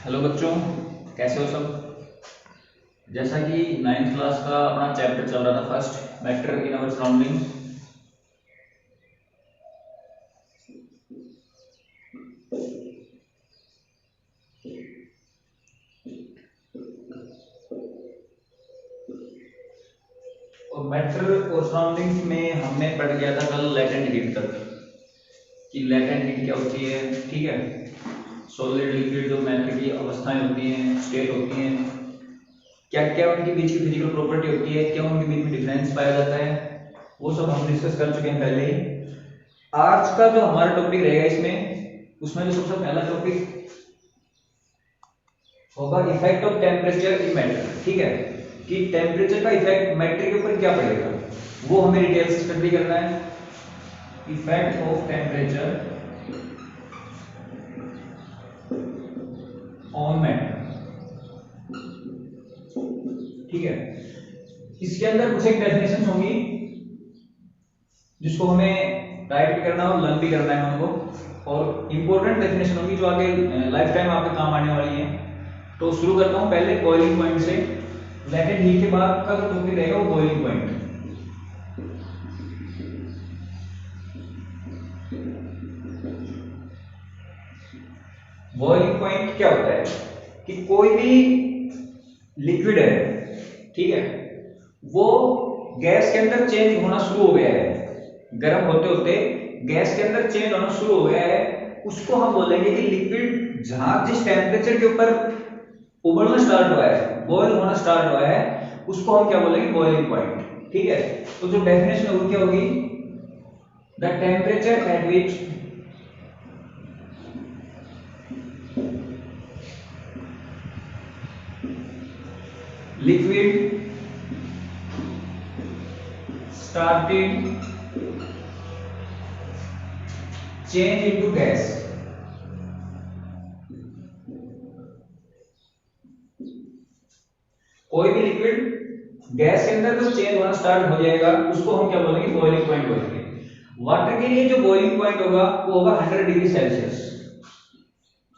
Hello बच्चों, कैसे हो सब। जैसा कि नाइन्थ क्लास का अपना चैप्टर चल रहा था first, matter in our surrounding. और मैटर और सराउंडिंग्स में हमने पढ़ गया था कल लेटेंट हीट तक कि लेटेंट हीट क्या होती है। ठीक है, सॉलिड लिक्विड जो मैटर की अवस्थाएं होती हैं, स्टेट होती हैं, क्या क्या उनके बीच की फिजिकल प्रॉपर्टी होती है, क्या उनके बीच में डिफरेंस पाया जाता है, वो सब हम डिस्कस कर चुके हैं पहले ही। आज का जो हमारा टॉपिक रहेगा इसमें, उसमें जो सबसे पहला टॉपिक होगा effect of temperature in matter. ठीक है, कि टेम्परेचर का इफेक्ट मैटर के ऊपर क्या पड़ेगा, वो हमें डिटेल से स्टडी करना है। Effect of temperature on matter. ठीक है, इसके अंदर कुछ एक डेफिनेशन होंगी जिसको हमें राइट भी करना है और लर्न भी करना है हमको, और इंपॉर्टेंट डेफिनेशन होगी जो आगे लाइफ टाइम आपके काम आने वाली है। तो शुरू करता हूं पहले बॉइलिंग पॉइंट से। लेटेंट हीट के बाद का जो टॉपिक रहेगा वो बॉइलिंग पॉइंट। बॉइलिंग पॉइंट क्या होता है कि कोई भी लिक्विड है, ठीक है, वो गैस के अंदर चेंज होना शुरू हो गया है, गर्म होते होते गैस के अंदर चेंज होना शुरू हो गया है, उसको हम बोलेंगे कि लिक्विड जहां जिस टेम्परेचर के ऊपर उबलना स्टार्ट हुआ है, बॉयल होना स्टार्ट हुआ है, उसको हम क्या बोलेंगे, बॉइलिंग पॉइंट। ठीक है, तो जो डेफिनेशन है वो क्या होगी, the temperature at which liquid started change into gas। कोई भी लिक्विड गैस के अंदर जो चेंज होना स्टार्ट हो जाएगा उसको हम क्या बोलेंगे, बॉइलिंग पॉइंट बोलेंगे। वाटर के लिए जो बॉइलिंग पॉइंट होगा वो होगा 100 degree Celsius.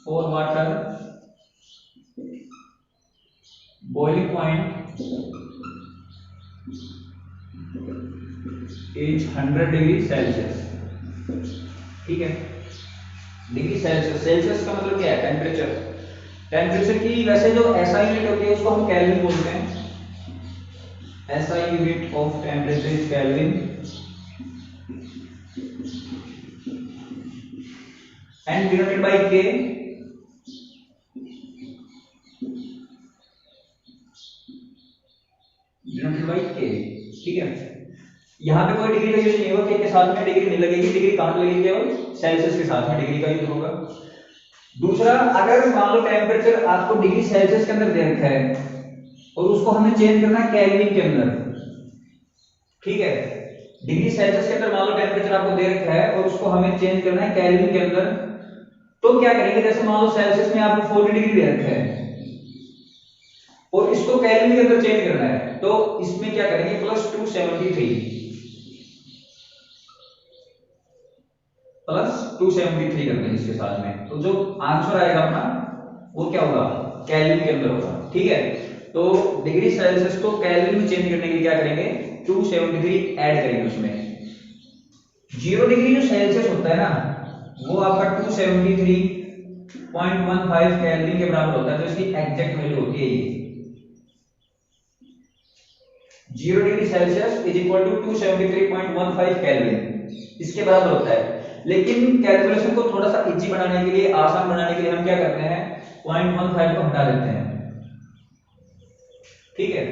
For water boiling point is 100 degree Celsius. ठीक है, डिग्री सेल्सियस, सेल्सियस का मतलब क्या है, टेम्परेचर। टेम्परेचर की वैसे जो एसआई यूनिट होती है उसको हम केल्विन बोलते हैं। SI unit of temperature is kelvin and denoted by के। डिनोटेड बाय के। ठीक है, यहां पे कोई डिग्री का यूज नहीं होगा, के साथ में डिग्री नहीं लगेगी, डिग्री कहां लगेगी, केवल सेल्सियस के साथ में डिग्री का यूज होगा। दूसरा, अगर मान लो टेम्परेचर आपको डिग्री सेल्सियस के अंदर दे रखा है और उसको हमें चेंज करना है केल्विन के अंदर। ठीक है, डिग्री सेल्सियस के अंदर मान लो टेम्परेचर आपको दे रखा है और उसको हमें चेंज करना है केल्विन के अंदर, तो क्या करेंगे, जैसे मान लो सेल्सियस में आपको 40 डिग्री दे रखा है और इसको केल्विन के अंदर चेंज करना है, तो इसमें क्या करेंगे, प्लस 273 कर देंगे इसके साथ में, तो जो आंसर आएगा अपना वो क्या होगा, केल्विन के अंदर होगा। ठीक है, तो डिग्री सेल्सियस को केल्विन में चेंज करने के लिए क्या करेंगे, 273 ऐड करेंगे उसमें। 0 डिग्री जो सेल्सियस होता है ना, वो आपका 273.15 केल्विन के बराबर होता है, तो इसकी एग्जैक्ट वैल्यू होती है ये। 0 degree Celsius is equal to 273.15 kelvin, इसके बराबर होता है। लेकिन कैलकुलेशन को थोड़ा सा इजी बनाने के लिए, आसान बनाने के लिए हम क्या करते हैं, 0.15 को हटा देते हैं। ठीक है,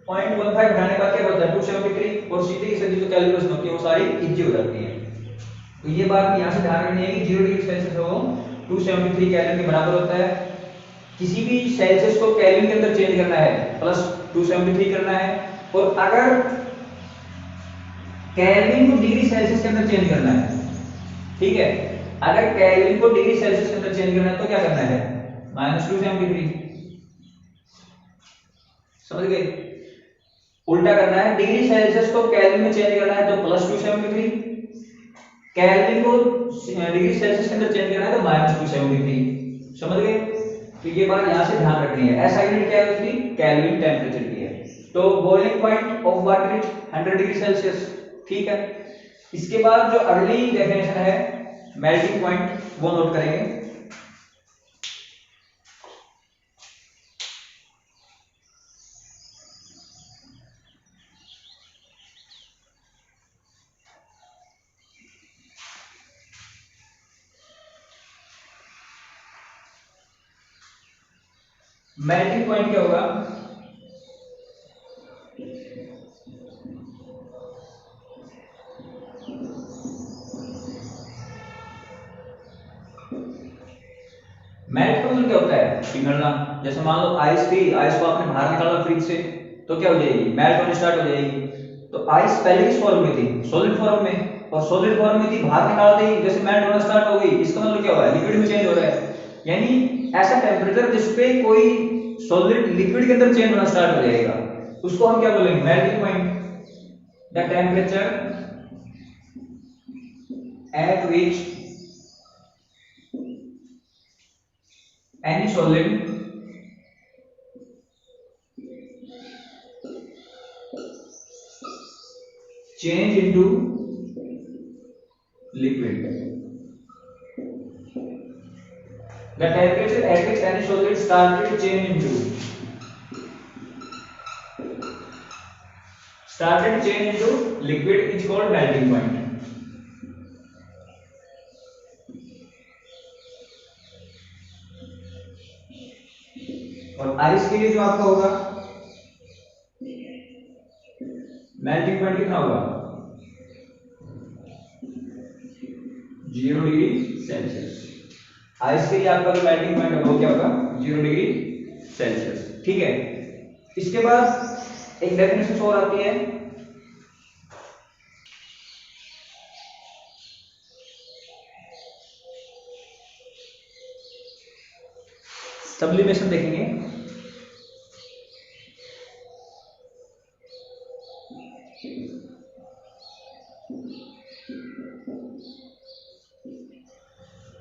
0.15 हटाने के बाद क्या बचता है, 273, और सीधे सीधे जो कैलकुलेशन होती है वो सारी इजी हो जाती है। तो ये बात यहां से ध्यान रखनी है कि 0 डिग्री सेल्सियस हो 273 केल्विन के बराबर होता है। किसी भी सेल्सियस को केल्विन के अंदर चेंज करना है, प्लस 273 करना है, और अगर केल्विन को डिग्री सेल्सियस के अंदर चेंज करना है, ठीक है, अगर केल्विन को डिग्री सेल्सियस के अंदर चेंज करना है तो क्या करना है, -273। समझ गए, उल्टा करना है, डिग्री सेल्सियस को केल्विन में चेंज करना है तो +273, केल्विन को डिग्री सेल्सियस के अंदर चेंज करना है तो -273। समझ गए, तो ये बात यहाँ से ध्यान रखनी है। ऐसा यूनिट क्या है उसकी? केल्विन टेम्परेचर की है। तो boiling point of water is 100 degree Celsius, ठीक है। इसके बाद जो अगली डेफिनेशन है मेल्टिंग पॉइंट, वो नोट करेंगे। मेल्टिंग पॉइंट क्या होगा? मेल्ट का मतलब क्या होता है? पिघलना। जैसे मान लो आइस थी, आइस को आपने बाहर निकाला फ्रिज से, तो क्या हो जाएगी? मेल्ट होनी स्टार्ट हो जाएगी। तो आइस पहले किस फॉर्म में थी? सॉलिड फॉर्म में, और सॉलिड फॉर्म में थी, बाहर निकालते ही जैसे मेल्ट होना स्टार्ट हो गई। इसका मतलब क्या हो रहा है? लिक्विड में चेंज हो रहा है। यानी ऐसा टेम्परेचर जिसपे कोई सॉलिड लिक्विड के अंदर चेंज होना स्टार्ट हो जाएगा, उसको हम क्या बोलेंगे? Melting point. The temperature at which any solid change into liquid. The temperature at which any solid started to change into liquid is called melting point. और आइस के लिए जो आपका होगा मेल्टिंग पॉइंट कितना होगा? 0 डिग्री सेल्सियस। आइस के लिए आपका जो मेल्टिंग पॉइंट होगा वो क्या होगा? 0 डिग्री सेल्सियस, ठीक है। इसके बाद एक डेफिनेशन और आती है, सब्लिमेशन देखेंगे।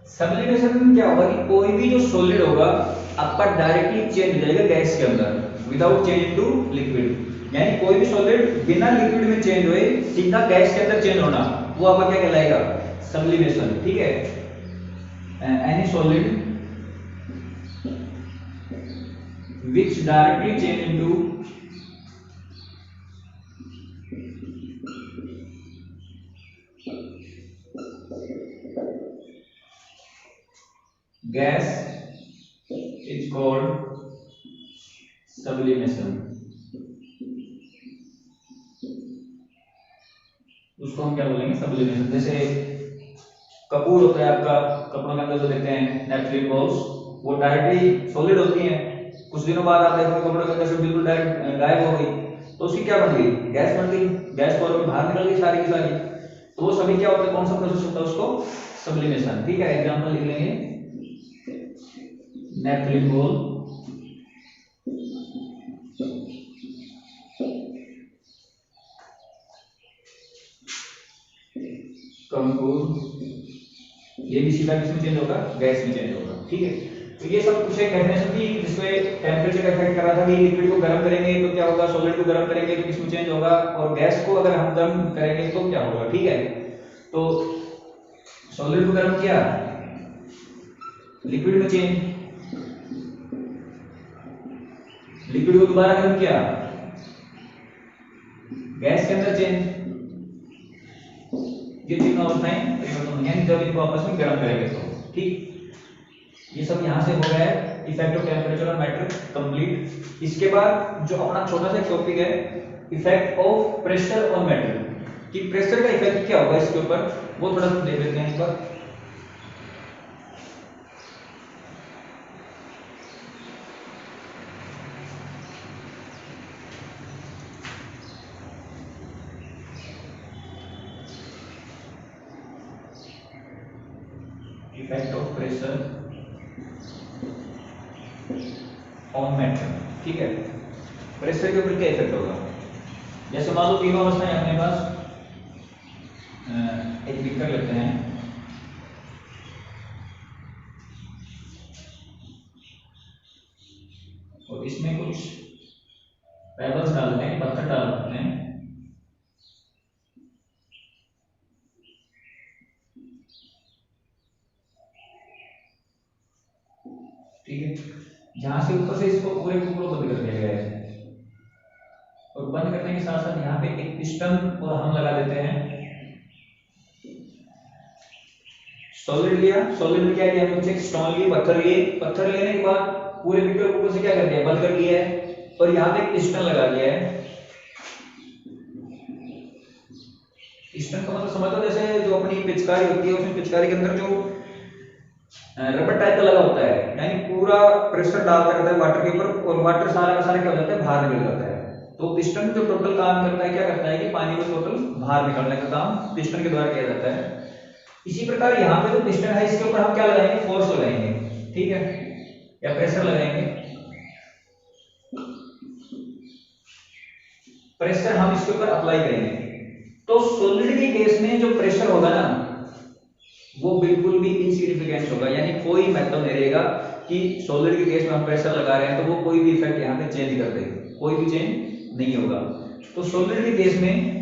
सब्लिमेशन क्या होगा कि कोई भी जो सॉलिड होगा आपका डायरेक्टली चेंज हो जाएगा गैस के अंदर विदाउट चेंज इनटू लिक्विड। यानी कोई भी सॉलिड बिना लिक्विड में चेंज हुए सीधा गैस के अंदर चेंज होना, वो आपका क्या कहलाएगा? सब्लिमेशन, ठीक है। Any solid which directly change into gas is called sublimation। उसको हम क्या बोलेंगे? सब्लिमेशन। जैसे कपूर होता है आपका, कपड़ों के अंदर जो देते हैं नेपथलीन बॉल्स, वो डायरेक्टली सॉलिड होती हैं, कुछ दिनों बाद आप देखोगे कपड़ों के अंदर से बिल्कुल डायरेक्ट गायब हो गई, तो उसकी क्या बन गई? गैस बन गई। गैस फॉर्म में बाहर निकल गई सारी की सारी। तो वो सभी क्या होता है? कौन सा प्रोसेस होता है? उसको सब्लिमेशन, ठीक है। एग्जांपल लिख लेंगे, नेपथलीन बॉल, कंकूर, ये भी सीधा किसमें चेंज होगा? गैस में चेंज होगा, ठीक है। तो ये सब कुछ एक डेफिनेशन थी जिसमें टेम्परेचर का इफेक्ट कर रहा था कि लिक्विड को गर्म करेंगे तो क्या होगा, सॉलिड को गर्म करेंगे तो किसमें चेंज होगा, और गैस को अगर हम गर्म करेंगे तो क्या होगा, ठीक है। तो सॉलिड को गर्म किया, लिक्विड में चेंज, लिक्विड को दोबारा गर्म किया, गैस के अंदर चेंज। ये तीनों अवस्थाएं परिवर्तन यानी जब इनको आपस में गर्म करेंगे तो, ठीक। ये सब यहां से हो गया है effect of temperature on matter complete. इसके बाद जो अपना छोटा सा टॉपिक है effect of pressure on matter, कि प्रेशर का इफेक्ट क्या होगा इसके ऊपर, वो थोड़ा सा देख लेते हैं एक बार। Effect of pressure on matter, ठीक है। प्रेशर के ऊपर क्या इफेक्ट होगा? जैसे मान लो तीनों अवस्थाएं अपने पास, एक बीकर लेते हैं, ठीक है, जहां से ऊपर से इसको पूरे को बंद कर दिया गया है, और बंद करने के साथ साथ यहाँ पे एक पिस्टन और हम लगा देते हैं। सॉलिड लिया, सॉलिड में क्या किया हमने, कुछ एक स्टोन लिए, पत्थर लिए, पत्थर लेने के बाद पूरे पिस्टन को ऊपर से क्या कर दिया, बंद कर दिया है, और यहाँ पे एक पिस्टन लगा दिया है। पिस्टन का मतलब समझ लो जैसे जो अपनी पिचकारी होती है, उसमें पिचकारी के अंदर जो रबर टाइप का लगा होता है, यानी पूरा प्रेशर डालता रहता है वाटर के ऊपर, और वाटर सारा का सारा क्या हो जाता है, बाहर निकल जाता है। तो पिस्टन जो टोटल काम करता है, क्या करता है कि पानी को टोटल बाहर निकालने का काम पिस्टन के द्वारा किया जाता है। इसी प्रकार यहाँ पे जो पिस्टन है, इसके ऊपर हम क्या लगाएंगे, फोर्स लगाएंगे, ठीक है, या प्रेशर लगाएंगे। प्रेशर हम इसके ऊपर अप्लाई करेंगे। तो सॉलिड के केस में जो प्रेशर होगा ना, वो बिल्कुल भी इनसिग्निफिकेंट होगा, यानी कोई मतलब नहीं रहेगा कि सॉलिड के केस में हम प्रेशर लगा रहे हैं तो वो कोई भी इफेक्ट यहाँ पे चेंज कर देगा, कोई भी चेंज नहीं होगा। तो सॉलिड के केस में,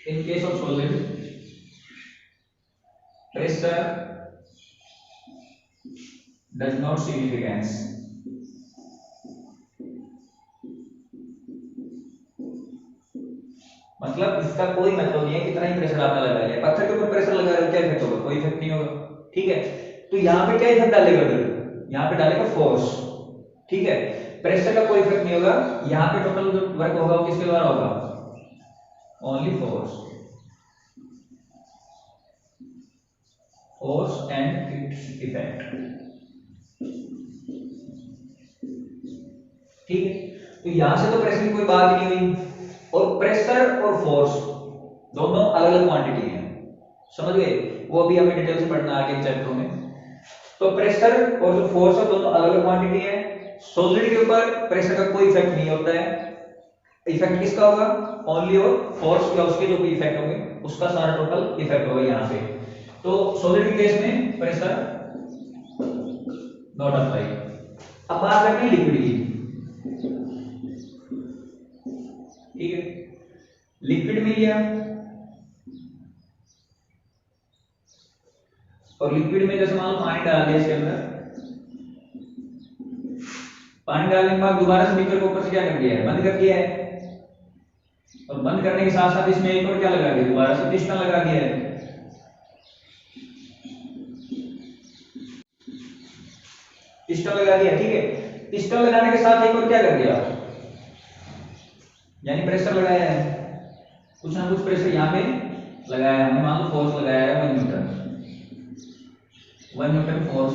in case of solid, pressure does not significance. मतलब इसका कोई मतलब नहीं है कितना ही प्रेशर आपने लगाया है। पत्थर के ऊपर प्रेशर लगा रहे हो, क्या इफेक्ट होगा, कोई इफेक्ट नहीं होगा, ठीक है। तो यहाँ पे क्या इफेक्ट डालेगा, यहाँ पे डालेगा फोर्स, ठीक है, प्रेशर का कोई इफेक्ट नहीं होगा। यहाँ पे टोटल जो वर्क होगा वो किसके द्वारा होगा, only force, force and its effect, ठीक है। तो यहां से तो प्रेशर की कोई बात नहीं हुई, और प्रेशर और फोर्स दोनों अलग अलग क्वांटिटी हैं, समझ गए, वो अभी हमें डिटेल से पढ़ना आगे चैप्टर में। तो प्रेशर और जो फोर्स है दोनों अलग अलग क्वांटिटी है। सॉलिड के ऊपर प्रेशर का कोई इफेक्ट नहीं होता है, इफेक्ट किसका होगा, ओनली और फोर्स या उसके जो भी इफेक्ट होंगे उसका सारा टोटल इफेक्ट होगा यहाँ पे। तो सॉलिड के केस में प्रेशर नॉट अप्लाई। अब बात करते हैं लिक्विड की, ठीक है। लिक्विड में लिया, और लिक्विड में जैसे मान लो पानी डाल दिया इसके अंदर, पानी डालने के बाद दोबारा से बीकर को ऊपर से क्या कर दिया है, बंद कर दिया है, और बंद करने के साथ साथ इसमें एक और क्या लगा दिया, दोबारा से पिस्टन लगा दिया है। पिस्टन लगा दिया, ठीक है। पिस्टन लगाने के साथ एक और क्या कर दिया, यानी प्रेशर लगाया है, कुछ ना कुछ प्रेशर यहाँ पे लगाया है हमने, मान लो फोर्स लगाया है 1 न्यूटन, 1 न्यूटन फोर्स,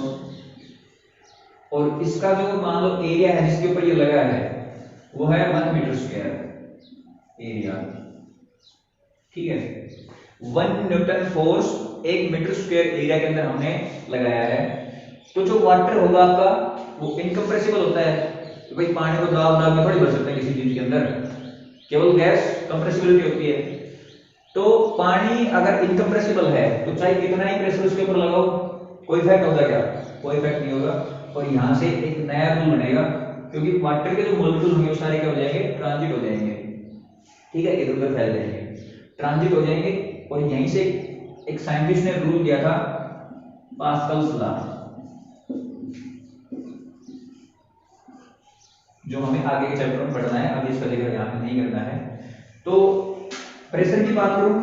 और इसका जो मान लो एरिया है जिसके ऊपर ये लगा है वो है 1 मीटर स्क्वायर एरिया, ठीक है। 1 newton force 1 metre square area के अंदर हमने लगाया है। तो जो वाटर होगा आपका वो इनकम्प्रेसिबल होता है, तो भाई पानी को दाब दाब में थोड़ी भर सकता है किसी चीज के अंदर, केवल गैस कंप्रेसिबिलिटी होती है। तो पानी अगर इनकम्प्रेसिबल है तो चाहे कितना ही प्रेशर उसके ऊपर लगाओ कोई इफेक्ट होगा क्या, कोई इफेक्ट नहीं होगा। और यहाँ से एक नया रूल बनेगा, क्योंकि वाटर के जो मॉलिक्यूल होंगे वो सारे क्या हो जाएंगे, ट्रांजिट हो जाएंगे, ठीक है, इधर उधर फैल जाएंगे, ट्रांजिट हो जाएंगे। और यहीं से एक साइंटिस्ट ने रूल दिया था, पास्कल्स लॉ, जो हमें आगे के चैप्टर में पढ़ना है, अभी इसका जिक्र यहाँ पे नहीं करना है। तो प्रेशर की बात करूं,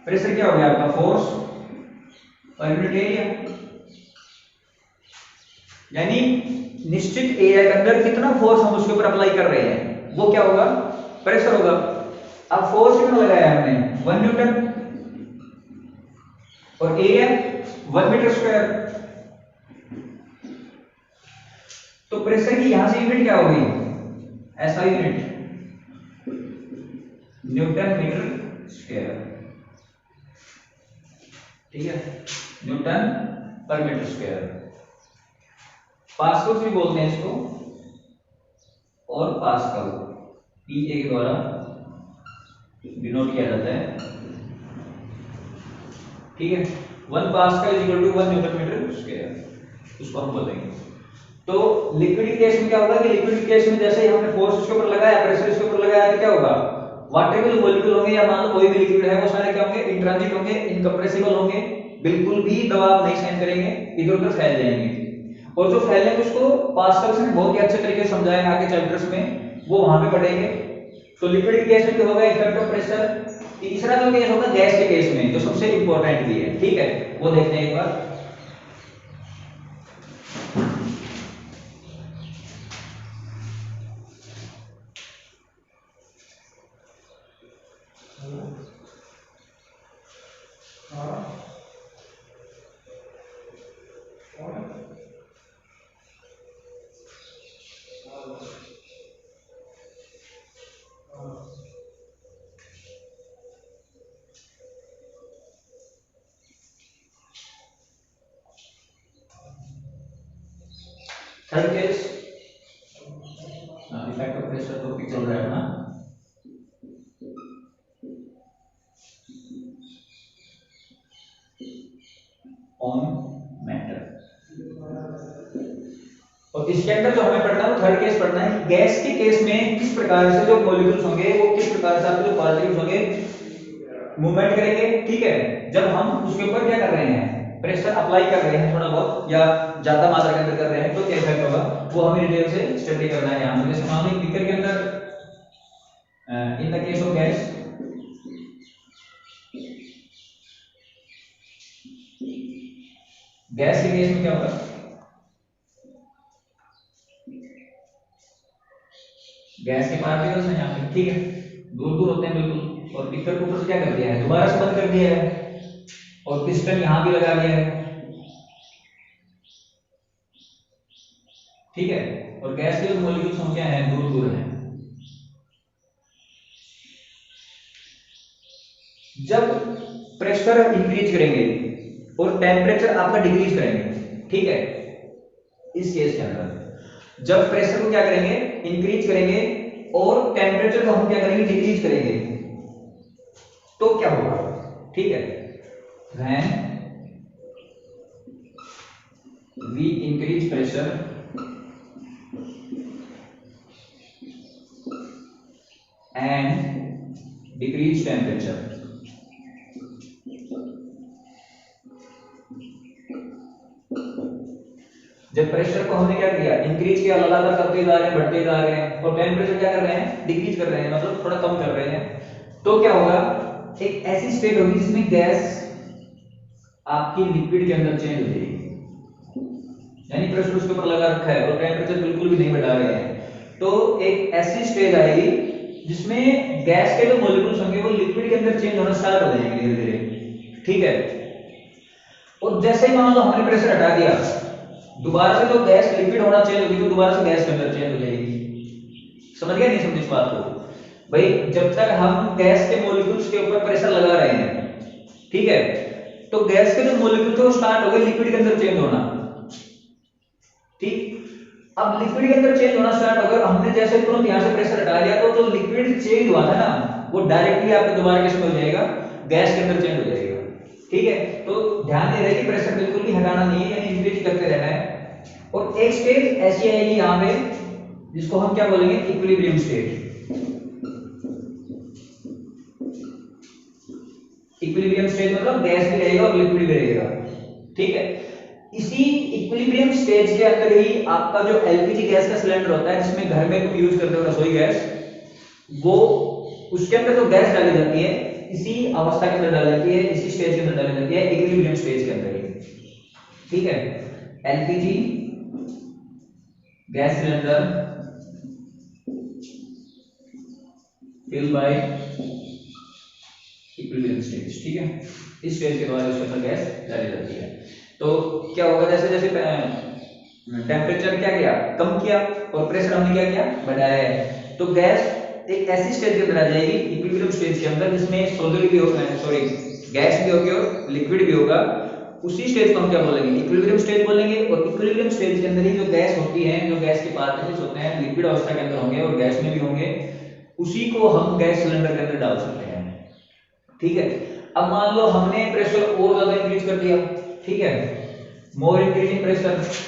प्रेशर क्या हो गया आपका, फोर्स पर यूनिट एरिया, यानी निश्चित एरिया के अंदर कितना फोर्स हम उसके ऊपर अप्लाई कर रहे हैं वो क्या होगा, प्रेशर होगा। अब फोर्स कितना लगाया है हमने, 1 न्यूटन, और एरिया 1 मीटर स्क्वायर। तो प्रेशर की यहां से यूनिट क्या होगी, ऐसा यूनिट न्यूटन मीटर स्क्वायर, ठीक है, न्यूटन पर मीटर स्क्वायर। पास्कल भी बोलते हैं इसको, और पास्कल पीए के द्वारा डिनोट किया जाता है, ठीक है। 1 pascal equal to 1 newton metre square, उसको हम बोलेंगे। तो लिक्विड केस में क्या होगा कि लिक्विड केस में जैसे ही हमने फोर्स इसके ऊपर लगाया, प्रेशर इसके ऊपर लगाया, तो क्या होगा, वाटर के जो मॉलिक्यूल होंगे या मान लो कोई भी लिक्विड है वो सारे क्या होंगे, इंट्रांजिट होंगे, इनकम्प्रेसिबल होंगे, बिल्कुल भी दबाव नहीं सहन करेंगे, इधर उधर फैल जाएंगे। और जो फैलेंगे उसको पास्कल ने बहुत ही अच्छे तरीके से समझाया है आगे चैप्टर्स में, वो वहां पे पढ़ेंगे। तो लिक्विड के केस में क्या होगा, इफेक्ट ऑफ प्रेशर। तीसरा जो केस होगा गैस के केस में, जो सबसे इंपॉर्टेंट भी है, ठीक है, वो देखते हैं एक बार। Third case, effect of pressure topic चल रहा है ना। ऑन मैटर, और इसके अंदर जो हमें पढ़ना है वो थर्ड केस पढ़ना है कि गैस के केस में किस प्रकार से जो मॉलिक्यूल्स होंगे वो किस प्रकार से आपके जो पार्टिकल्स होंगे मूवमेंट करेंगे, ठीक है, जब हम उसके ऊपर क्या कर रहे हैं, प्रेशर अप्लाई कर रहे हैं थोड़ा बहुत या ज्यादा मात्रा के अंदर कर रहे हैं, तो क्या इफेक्ट होगा वो हमें डिटेल से स्टडी करना है यहां पे। जैसे मान लो बीकर के अंदर इन the case of gas, gas के केस में क्या होगा, गैस के पार्टिकल्स हैं यहाँ पे, ठीक है, दूर दूर होते हैं बिल्कुल, और बीकर को ऊपर से क्या कर दिया है, दोबारा से बंद कर दिया है, और पिस्टन यहां भी लगा दिया है, ठीक है, और गैस के जो मॉलिक्यूल्स हैं क्या है, दूर दूर हैं। जब प्रेशर इंक्रीज करेंगे और टेम्परेचर आपका डिक्रीज करेंगे, ठीक है, इस केस के अंदर जब प्रेशर को क्या करेंगे, इंक्रीज करेंगे, और टेम्परेचर को हम क्या करेंगे, डिक्रीज करेंगे, तो क्या होगा, ठीक है, when we increase pressure and decrease temperature, जब प्रेशर को हमने क्या किया, इंक्रीज किया, लगातार करते जा रहे हैं, बढ़ते जा रहे हैं, और टेम्परेचर क्या कर रहे हैं, डिक्रीज कर रहे हैं, मतलब थोड़ा कम कर रहे हैं, तो क्या होगा, एक ऐसी स्टेट होगी जिसमें गैस आपकी लिक्विड के अंदर चेंज हो जाएगी, यानी प्रेशर उसके ऊपर लगा रखा है और टेम्परेचर बिल्कुल भी नहीं बढ़ा रहे हैं, तो एक ऐसी स्टेज आएगी जिसमें गैस के जो मॉलिक्यूल्स होंगे वो लिक्विड के अंदर चेंज होना स्टार्ट हो जाएंगे धीरे धीरे, ठीक है, और जैसे ही मान लो हमने प्रेशर हटा दिया, दोबारा से जो गैस लिक्विड होना चेंज होगी तो दोबारा से गैस के अंदर चेंज हो जाएगी। समझ गया नहीं समझ इस बात को भाई, जब तक हम गैस के मॉलिक्यूल्स के ऊपर प्रेशर लगा रहे हैं, ठीक है, तो गैस के जो मॉलिक्यूल थे वो स्टार्ट हो गए लिक्विड के अंदर चेंज होना, ठीक, अब लिक्विड के अंदर चेंज होना स्टार्ट हो गया, हमने जैसे तुरंत यहां से प्रेशर हटा दिया तो जो लिक्विड चेंज हुआ था ना वो डायरेक्टली आपको दोबारा किस में हो जाएगा, गैस के अंदर चेंज हो जाएगा, ठीक है, तो ध्यान दे रहे कि प्रेशर बिल्कुल भी हटाना नहीं है, यानी इंक्रीज करते रहना है, और एक स्टेज ऐसी आएगी यहां पे जिसको हम क्या बोलेंगे, इक्विलिब्रियम स्टेट। इक्विलिब्रियम स्टेज मतलब गैस भी रहेगा और लिक्विड भी रहेगा, ठीक है, इसी इक्विलिब्रियम स्टेज के अंदर ही आपका जो एलपीजी गैस का सिलेंडर होता है जिसमें घर में तुम यूज करते हो रसोई गैस, वो उसके अंदर जो गैस डाली जाती है इसी अवस्था के अंदर डाली जाती है, इसी स्टेज के अंदर डाली जाती है, इक्विलिब्रियम स्टेज के अंदर ही, ठीक है, LPG gas cylinder fill by equilibrium stage, ठीक है, इस स्टेज के द्वारा उसके अंदर गैस डाली जाती है। तो क्या होगा, जैसे जैसे टेम्परेचर क्या किया, कम किया, और प्रेशर हमने क्या किया, बढ़ाया है, तो गैस एक ऐसी स्टेज के अंदर आ जाएगी इक्विलिब्रियम स्टेज के अंदर जिसमें सॉलिड भी होगा, सॉरी गैस भी होगी और लिक्विड भी होगा, उसी स्टेज को हम क्या बोलेंगे, इक्विलिब्रियम स्टेज बोलेंगे, और इक्विलिब्रियम स्टेज के अंदर ही जो गैस होती है, जो गैस के पार्टिकल्स होते हैं लिक्विड अवस्था के अंदर होंगे और गैस में भी होंगे, उसी को हम गैस सिलेंडर के अंदर डाल सकते हैं, ठीक है। अब मान लो हमने प्रेशर और ज्यादा इंक्रीज कर दिया, ठीक है, मोर इंक्रीजिंग प्रेशर,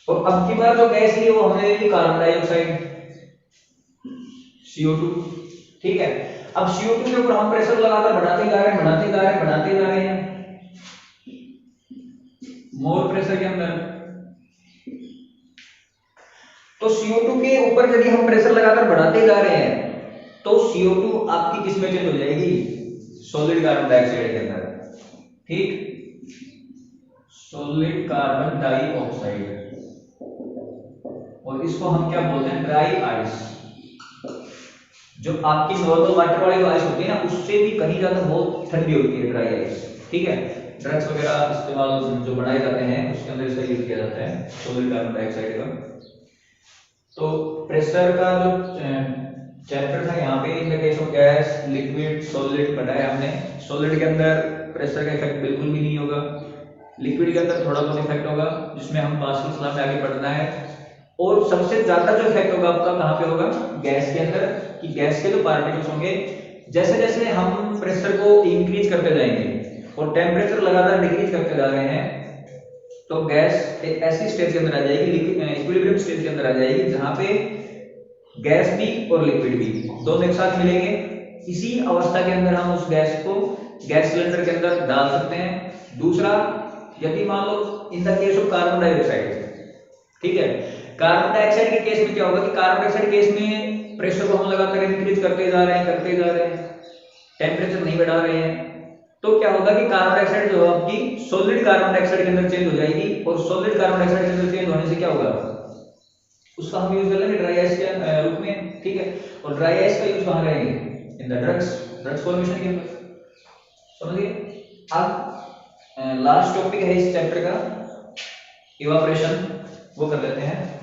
और अब की बार जो गैस ली वो हमने ली कार्बन डाइऑक्साइड CO2, ठीक है। अब CO2 के ऊपर हम प्रेशर लगातार बढ़ाते जा रहे हैं, बढ़ाते जा रहे हैं, बढ़ाते जा रहे हैं, मोर प्रेशर के अंदर। तो CO2 के ऊपर यदि हम प्रेशर लगातार बढ़ाते जा रहे हैं तो CO2 आपकी किस में चेंज हो जाएगी, सॉलिड कार्बन डाइऑक्साइड के अंदर, ठीक, सॉलिड कार्बन डाइऑक्साइड, और इसको हम क्या बोलते हैं, ड्राई आइस। जो आपकी नॉर्मल वाटर वाली आइस होती है ना, उससे भी कहीं ज्यादा बहुत ठंडी होती है ड्राई आइस, ठीक है। ड्रग्स वगैरह इस्तेमाल जो बनाए जाते हैं उसके अंदर इसका यूज किया जाता है सॉलिड कार्बन डाइऑक्साइड का। तो प्रेशर का जो चैप्टर था यहाँ पे, इन the case of gas, liquid, solid बताया हमने। सॉलिड के अंदर प्रेशर का इफेक्ट बिल्कुल भी नहीं होगा, लिक्विड के अंदर थोड़ा बहुत इफेक्ट होगा, जिसमें हम पास्कल्स लॉ में आगे पढ़ना है। और सबसे ज्यादा जो इफेक्ट होगा आपका कहाँ पे होगा, गैस के अंदर, कि गैस के जो पार्टिकल्स होंगे, जैसे जैसे हम प्रेशर को इंक्रीज करते जाएंगे और टेम्परेचर लगातार डिक्रीज करते जा रहे हैं, तो गैस एक ऐसी स्टेज के अंदर आ जाएगी, इक्विलिब्रियम स्टेज के अंदर आ जाएगी, जहां पे गैस भी और लिक्विड भी दोनों एक साथ मिलेंगे। इसी अवस्था के अंदर हम उस गैस को गैस सिलेंडर के अंदर डाल सकते हैं। दूसरा, यदि मान लो in the case of carbon dioxide, ठीक है, कार्बन डाइऑक्साइड के केस में क्या होगा कि कार्बन डाइऑक्साइड केस में प्रेशर को हम लगातार इंक्रीज करते जा रहे हैं, टेम्परेचर नहीं बढ़ा रहे हैं, तो क्या होगा कि कार्बन डाइऑक्साइड जो है आपकी सॉलिड कार्बन डाइऑक्साइड के अंदर चेंज हो जाएगी, और सॉलिड कार्बन डाइऑक्साइड के अंदर चेंज होने से क्या होगा, उसका हम यूज कर लेंगे ड्राई आइस के रूप में, ठीक है। और ड्राई आइस का यूज कहां करेंगे, इन द ड्रग्स फॉर्मेशन के अंदर, समझिए। अब लास्ट टॉपिक है इस चैप्टर का, इवापोरेशन, वो कर लेते हैं।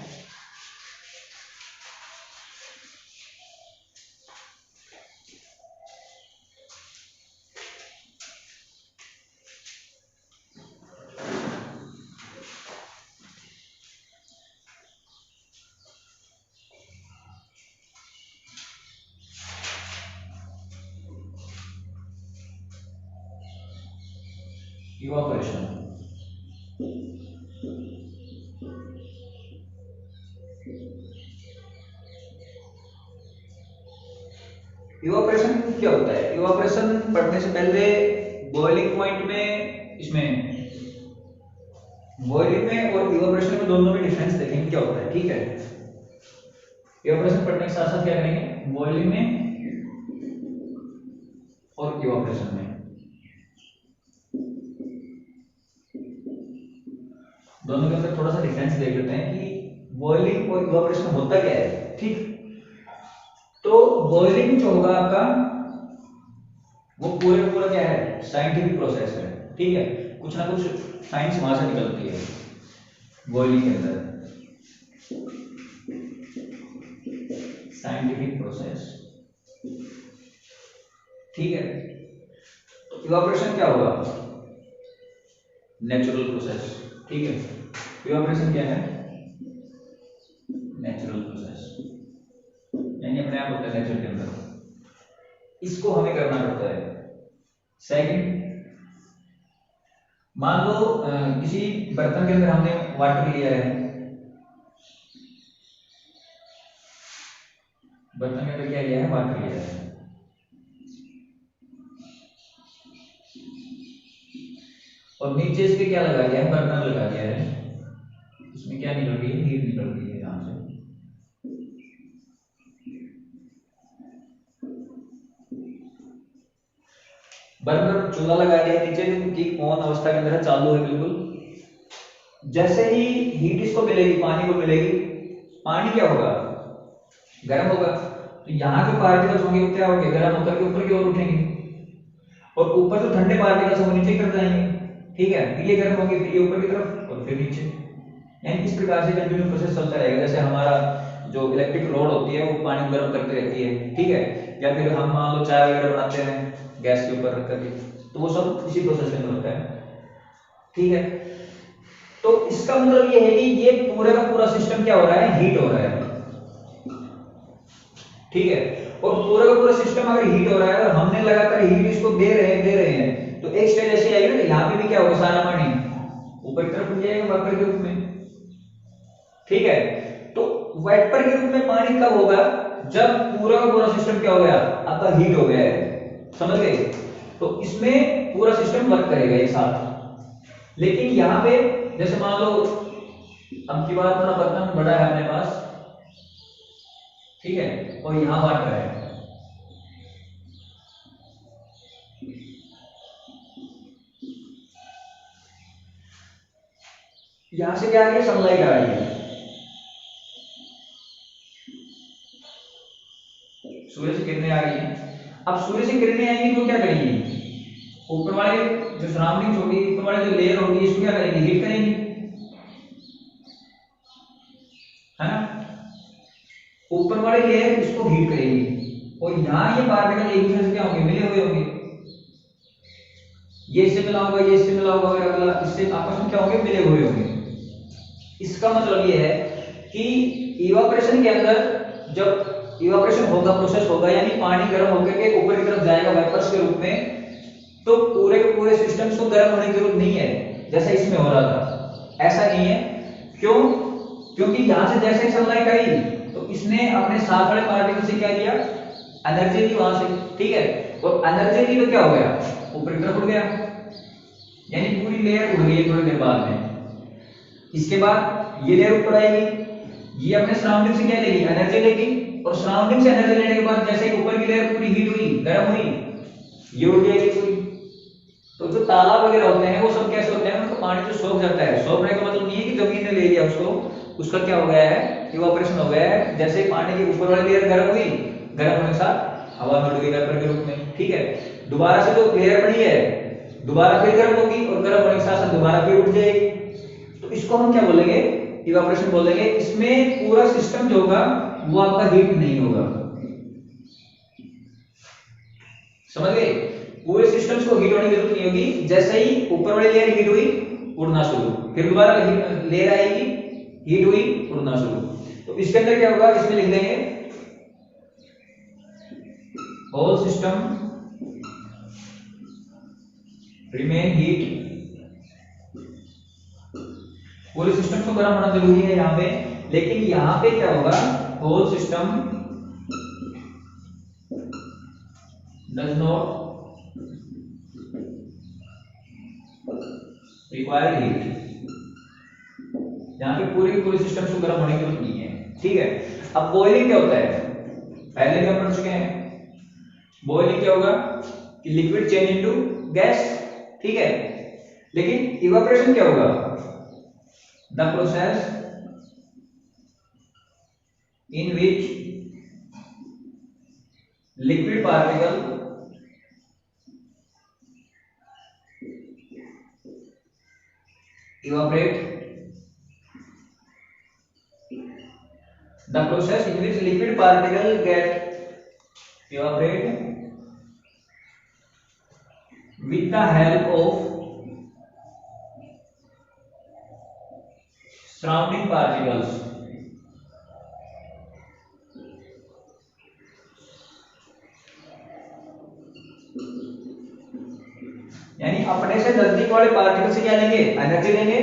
इवापोरेशन, इवापोरेशन क्या होता है, इवापोरेशन पढ़ने से पहले बॉइलिंग पॉइंट में, इसमें बॉइलिंग में और इवापोरेशन में दोनों में डिफरेंस देखेंगे क्या होता है, ठीक है। इवापोरेशन पढ़ने के साथ साथ क्या करेंगे, बॉइलिंग में और इवापोरेशन में दोनों के अंदर थोड़ा सा डिफरेंस देख लेते हैं कि बॉइलिंग और इवापोरेशन होता क्या है, ठीक। तो बॉइलिंग जो होगा आपका, वो पूरा क्या है, साइंटिफिक प्रोसेस है, ठीक है, कुछ ना कुछ साइंस वहां से निकलती है बॉइलिंग के अंदर, साइंटिफिक प्रोसेस, ठीक है। तो इवापोरेशन क्या होगा, नेचुरल प्रोसेस, ठीक है। इवापोरेशन क्या है, नेचुरल प्रोसेस, यानी अपने आप होता है नेचर के अंदर, इसको हमें करना पड़ता है। सेकंड, मान लो किसी बर्तन के अंदर हमने वाटर लिया है, बर्तन के अंदर क्या लिया है, वाटर लिया है, और नीचे इसके क्या लगा दिया है, बर्नर लगा दिया है, इसमें क्या निकल रही है, हीट निकल रही है यहां से, बर्नर चूल्हा लगा दिया नीचे, की ऑन अवस्था के अंदर चालू है बिल्कुल। जैसे ही हीट इसको मिलेगी, पानी को मिलेगी, पानी क्या होगा, गर्म होगा, तो यहाँ के पार्टिकल्स होंगे वो क्या होंगे, गर्म होकर के ऊपर की ओर उठेंगे, और ऊपर जो ठंडे पार्टिकल्स वो नीचे कर जाएंगे, ठीक है, फिर ये गर्म होंगे, फिर ये ऊपर की तरफ और फिर नीचे, यानी इस प्रकार से कंटिन्यू प्रोसेस चलता रहेगा। जैसे हमारा जो इलेक्ट्रिक रोड होती है वो पानी को गर्म करती रहती है, ठीक है, या फिर हम मान लो चाय वगैरह बनाते हैं गैस के ऊपर रख करके, तो वो सब इसी प्रोसेस के अंदर होता है, ठीक है। तो इसका मतलब ये है कि ये पूरा का पूरा सिस्टम क्या हो रहा है, हीट हो रहा है, ठीक है। और पूरा का पूरा सिस्टम अगर हीट हो रहा है और हमने लगातार हीट इसको दे रहे हैं, तो एक स्टेज ऐसी आएगी ना, यहाँ पे भी क्या होगा, सारा पानी ऊपर की तरफ उठ जाएगा वापस के रूप में, ठीक है। तो वेपर के रूप में पानी कब होगा, जब पूरा का पूरा सिस्टम क्या हो गया, आपका हीट हो गया है, समझ गए। तो इसमें पूरा सिस्टम वर्क करेगा एक साथ। लेकिन यहाँ पे जैसे मान लो अब की बार थोड़ा बर्तन बड़ा है अपने पास, ठीक है, और यहाँ वाटर है, यहां से क्या आ रही है, सनलाइट आ रही है, सूर्य से किरणें आ रही हैं। अब सूर्य से किरणें आएंगी तो क्या करेंगी, ऊपर वाले जो सराउंडिंग होगी, ऊपर वाले जो लेयर होगी, इसको क्या करेंगे, हीट करेंगे, है ना। ऊपर वाले लेयर इसको हीट करेंगी और यहाँ ये पार्टिकल एक दूसरे से क्या होंगे, मिले हुए होंगे, ये इससे मिला होगा, ये इससे मिला होगा, अगला इससे आपस में क्या होंगे, मिले हुए होंगे। इसका मतलब ये है कि इवापोरेशन के अंदर जब इवापोरेशन होगा, प्रोसेस होगा, यानी पानी गर्म होकर के ऊपर की तरफ जाएगा वेपर्स के रूप में, तो पूरे के पूरे सिस्टम्स को गर्म होने की जरूरत नहीं है जैसा इसमें हो रहा था, ऐसा नहीं है। क्यों, क्योंकि यहां से जैसे सनलाइट आई तो इसने अपने साथ वाले पार्टिकल से क्या किया, एनर्जी ली वहां से, ठीक है, और एनर्जी ली तो क्या हो गया, ऊपर की तरफ उड़ गया, यानी पूरी लेयर उड़ गई थोड़ी देर बाद में। इसके बाद ये लेयर ऊपर आएगी, ये अपने सराउंडिंग से क्या लेगी, एनर्जी लेगी, और सराउंडिंग से एनर्जी लेने के बाद जैसे ऊपर की लेयर पूरी हीट हुई, गर्म हुई, ये उड़ जाएगी पूरी। तो जो तालाब वगैरह होते हैं वो सब कैसे होते हैं, उनका पानी जो सोख जाता है, सोखने का मतलब नहीं है कि जमीन ने ले लिया उसको, उसका क्या हो गया है, इवापोरेशन हो गया है। जैसे पानी की ऊपर वाली लेयर गर्म हुई, गर्म होने के साथ हवा में उड़ गई वेपर के रूप में, ठीक है। दोबारा से जो लेयर बनी है दोबारा फिर गर्म होगी और गर्म होने के साथ साथ दोबारा फिर उठ जाएगी, तो इसको हम क्या बोलेंगे, इवापोरेशन बोलेंगे। इसमें पूरा सिस्टम जो होगा वो आपका हीट नहीं होगा, समझ गए। पूरे सिस्टम्स को हीट होने की जरूरत नहीं होगी, जैसे ही ऊपर वाली लेयर हीट हुई उड़ना शुरू, फिर दोबारा लेयर आएगी, हीट हुई, उड़ना शुरू। तो इसके अंदर क्या होगा, इसमें लिख देंगे होल सिस्टम रिमेन हीट। पूरे सिस्टम को गर्म होना जरूरी है यहाँ पे, लेकिन यहाँ पे क्या होगा, whole system does not required heat. यहाँ पे पूरे सिस्टम को गर्म होने की जरूरत नहीं है, ठीक है। अब बॉइलिंग क्या होता है, पहले भी हम पढ़ चुके हैं। बॉइलिंग क्या होगा कि लिक्विड चेंज इनटू गैस, ठीक है। लेकिन इवापोरेशन क्या होगा, the process in which liquid particle evaporate, the process in which liquid particle get evaporate with the help of surrounding particles। यानी अपने से नजदीक वाले पार्टिकल से क्या लेंगे, एनर्जी लेंगे,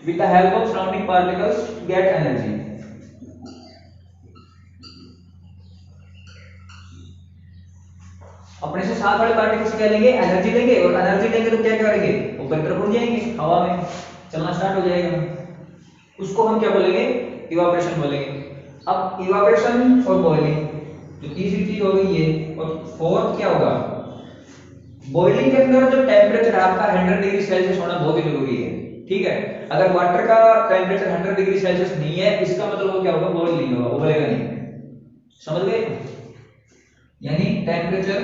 with the help of surrounding particles get energy। अपने से साथ वाले पार्टिकल से क्या लेंगे, एनर्जी लेंगे, और एनर्जी लेंगे तो क्या करेंगे, ऊपर की तरफ उड़ जाएंगे, हवा में चलना स्टार्ट हो जाएगा। उसको हम क्या बोलेंगे, इवापोरेशन बोलेंगे। अब इवापोरेशन और बॉइलिंग जो तीसरी चीज हो गई है, और फोर्थ क्या होगा, बॉइलिंग के अंदर जो टेम्परेचर आपका 100 डिग्री सेल्सियस होना बहुत ही जरूरी है, ठीक है। अगर वाटर का टेम्परेचर 100 डिग्री सेल्सियस नहीं है, इसका मतलब वो क्या होगा, बॉइल नहीं होगा, उबलेगा नहीं, समझ गए। यानी temperature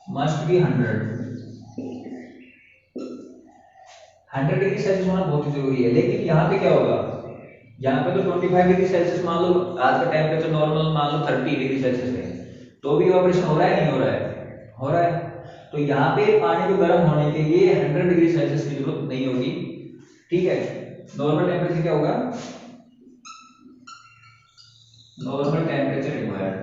must be 100 degree Celsius होना बहुत ही जरूरी है। लेकिन यहाँ पे क्या होगा, यहाँ पे तो 25 डिग्री सेल्सियस मान लो, आज का टेम्परेचर नॉर्मल मान लो 30 डिग्री सेल्सियस है, तो भी इवापोरेशन हो रहा है, नहीं हो रहा है, हो रहा है। तो यहाँ पे पानी को गर्म होने के लिए 100 डिग्री सेल्सियस की जरूरत नहीं होगी, ठीक है। नॉर्मल टेम्परेचर क्या होगा, नॉर्मल टेम्परेचर रिक्वायर्ड,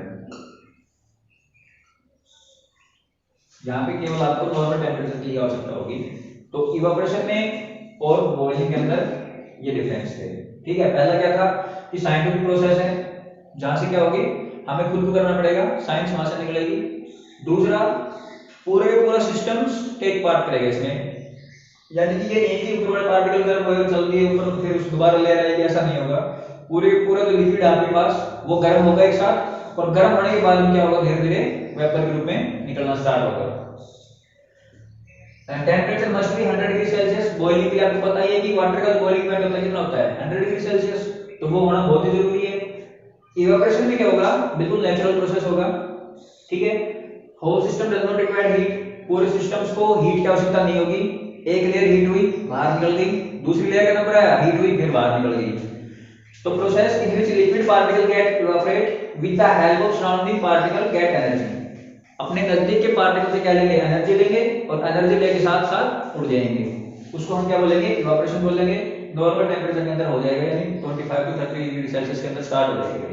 यहाँ पे केवल आपको नॉर्मल टेम्परेचर की आवश्यकता होगी। तो इवापोरेशन में और बॉइलिंग के अंदर ये डिफरेंस थे। ठीक है, पहला क्या था कि साइंटिफिक प्रोसेस है, जहां से क्या होगी, हमें खुद को करना पड़ेगा, साइंस वहां से निकलेगी। दूसरा, पूरे का पूरा सिस्टम्स टेक पार्ट करेगा इसमें, यानी कि ये नहीं कि ऊपर वाला पार्टिकल गर्म होएगा, चल दिए ऊपर, फिर उस दोबारा ले आएगी, ऐसा नहीं होगा। पूरे पूरा जो लिक्विड है आपके पास वो गर्म होगा एक साथ, और गर्म होने के बाद में क्या होगा, धीरे धीरे वेपर के रूप में निकलना स्टार्ट होगा। Temperature must be 100 degree Celsius. Boiling के लिए आपको पता ही है कि वाटर का बॉइलिंग पॉइंट होता है, कितना होता है, 100 डिग्री सेल्सियस, तो वो होना बहुत ही जरूरी है। इवेपोरेशन में क्या होगा, बिल्कुल नेचुरल प्रोसेस होगा। ठीक है, whole system does not require heat, पूरे सिस्टम्स को हीट की आवश्यकता नहीं होगी। एक लेयर हीट हुई, बाहर निकल गई, दूसरी लेयर का नंबर आया, हीट हुई, फिर बाहर निकल गई। तो process in which liquid particle gate evaporate with the help of surrounding particle get energy. अपने नजदीक के पार्टिकल से क्या लेंगे, एनर्जी लेंगे, और एनर्जी लेके साथ साथ उड़ जाएंगे, उसको हम क्या बोलेंगे, इवेपोरेशन बोलेंगे। नॉर्मल टेंपरेचर के अंदर हो जाएगा, यानी 25 टू 30 डिग्री सेल्सियस के अंदर स्टार्ट हो जाएगा।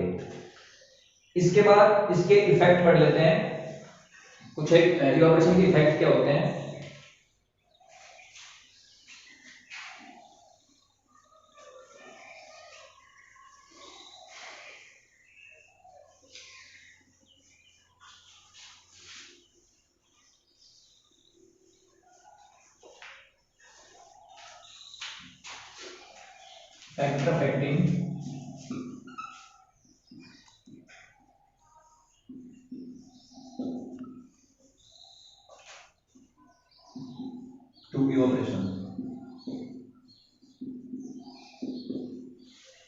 इसके बाद इसके इफेक्ट पढ़ लेते हैं, कुछ एक इवेपोरेशन के इफेक्ट क्या होते हैं। Factor affecting to evaporation.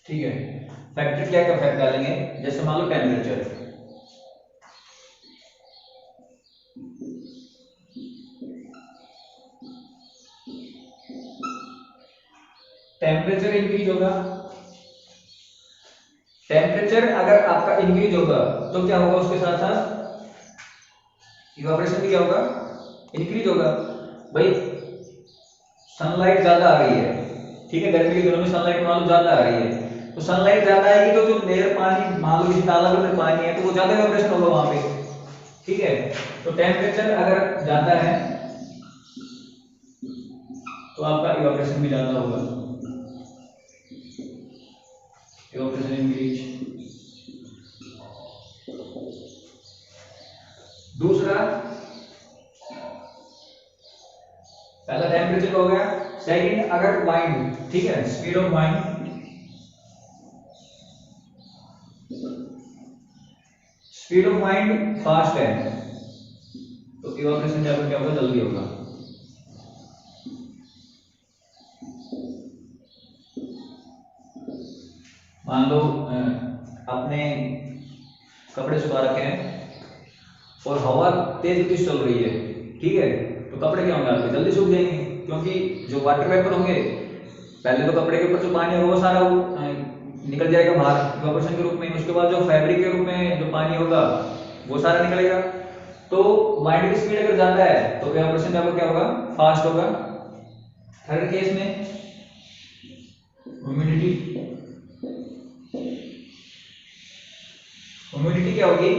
ठीक है, फैक्टर क्या क्या इफेक्ट डालेंगे, जैसे मान लो टेम्परेचर। टेम्परेचर इंक्रीज होगा, टेम्परेचर अगर आपका इंक्रीज होगा तो क्या होगा, उसके साथ साथ इवेपोरेशन भी क्या होगा, इंक्रीज होगा। भाई सनलाइट ज्यादा आ रही है, ठीक है, गर्मी के दिनों में सनलाइट मान लो ज्यादा आ रही है, तो सनलाइट ज्यादा आएगी तो जो लेयर पानी, मान लो किसी तालाब में पानी है, तो वो ज्यादा इवेपोरेशन होगा वहां पे। ठीक है, तो टेम्परेचर अगर ज्यादा है तो आपका इवेपोरेशन भी ज्यादा होगा, इवेपोरेशन इंक्रीज। दूसरा, पहला टेम्परेचर हो गया, सेकंड अगर वाइंड, ठीक है, speed of wind, speed of wind fast है तो इवेपोरेशन क्या होगा, जल्दी होगा। मान लो आपने कपड़े सुखा रखे हैं और हवा तेज गति से चल रही है, ठीक है, तो कपड़े क्या होंगे आपके, जल्दी सूख जाएंगे, क्योंकि जो वाटर वेपर होंगे, पहले तो कपड़े के ऊपर जो पानी होगा वो सारा निकल जाएगा बाहर इवेपोरेशन के रूप में, उसके बाद जो फैब्रिक के रूप में जो पानी होगा वो सारा निकलेगा। तो वाइंड की स्पीड अगर ज्यादा है तो इवेपोरेशन लेवल क्या होगा, फास्ट होगा। थर्ड केस में ह्यूमिडिटी, ह्यूमिडिटी क्या होगी,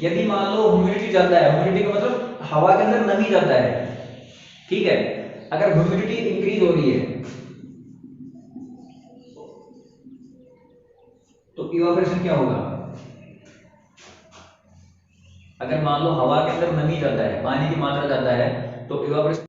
यदि मान लो ह्यूमिडिटी ज्यादा है, ह्यूमिडिटी का मतलब हवा के अंदर नमी ज्यादा है, ठीक है, अगर ह्यूमिडिटी इंक्रीज हो रही है तो इवेपोरेशन क्या होगा, अगर मान लो हवा के अंदर नमी ज्यादा है, पानी की मात्रा ज्यादा है, तो इवेपोरेशन